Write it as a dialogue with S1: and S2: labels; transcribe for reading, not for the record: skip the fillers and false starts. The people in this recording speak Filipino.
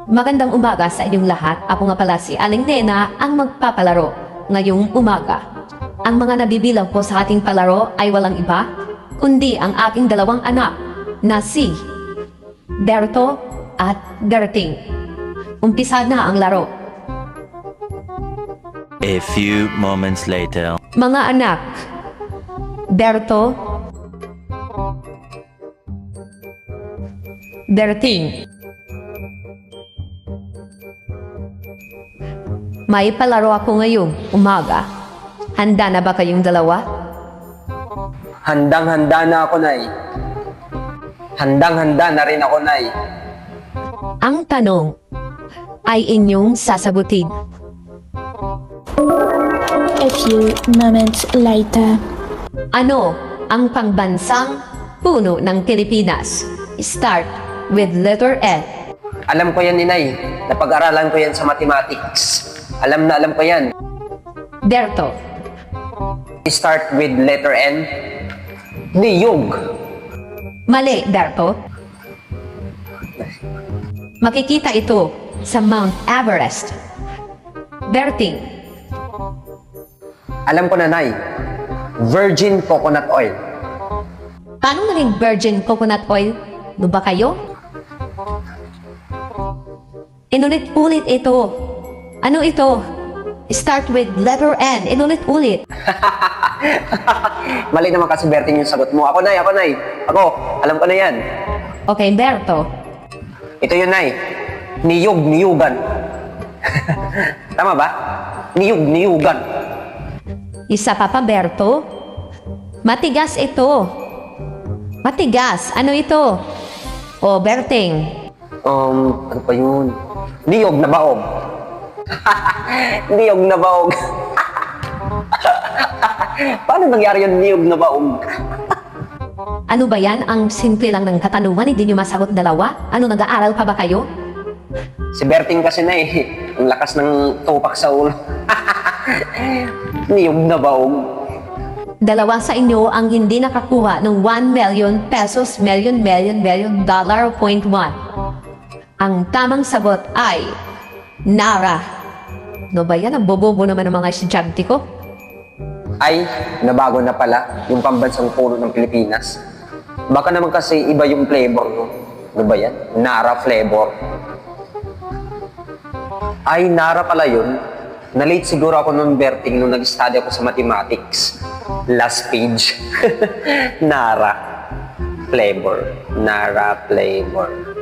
S1: Magandang umaga sa inyong lahat. Ako nga pala si Aling Nena ang magpapalaro ngayong umaga. Ang mga nabibilang ko sa ating palaro ay walang iba, kundi ang aking dalawang anak na si Berto at Berting. Umpisa na ang laro.
S2: A few moments later.
S1: Mga anak, Berto, Berting. May palaro ako ngayong umaga. Handa na ba kayong dalawa?
S3: Handang-handa na ako, Nay. Handang-handa na rin ako, Nay.
S1: Ang tanong ay inyong sasagutin.
S4: A few moments later.
S1: Ano ang pangbansang puno ng Pilipinas? Start with letter N.
S3: Alam ko yan, Inay. Napag-aralan ko yan sa mathematics. Alam na alam ko yan.
S1: Berto,
S3: Start with letter N. Niyog.
S1: mali Berto. Makikita ito sa Mount Everest. Berting,
S3: Alam ko na, Nay. Virgin coconut oil.
S1: paano naging virgin coconut oil? Ano ba kayo? Inulit-ulit ito. Ano ito? Start with letter N. Inulit-ulit.
S3: Mali naman kasi, Berting, yung sagot mo. Ako, Nay. Ako, Nay. Ako. Alam ko na yan.
S1: Okay, Berto.
S3: Ito yun, Nay. Niyog, niyugan. Tama ba? Niyog, niyugan.
S1: Isa pa, Berto. Matigas ito. Matigas. Ano ito? O, Berting.
S3: Ano pa yun? Niyog na baog. Niyog na baog. Paano nangyari yun, niyog na baog?
S1: Ano ba yan? Ang simple lang ng katanungan, hindi nyo masagot dalawa? Ano, nag-aaral pa ba kayo?
S3: Si Berting kasi na ang lakas ng tupak sa ulo. Niyog na baog.
S1: Dalawa sa inyo ang hindi nakakuha ng 1 million pesos, million dollar, .1. Ang tamang sagot ay Nara. No ba yan? Ang bobobo naman ng mga estudyante ko.
S3: Ay, nabago na pala yung pambansang puno ng Pilipinas. Baka naman kasi iba yung flavor, no? Ano ba yan? Nara flavor. Ay, Nara pala yun. Na-late siguro ako nung Berting nung nag-study ako sa mathematics. Last page. Nara flavor. Nara flavor.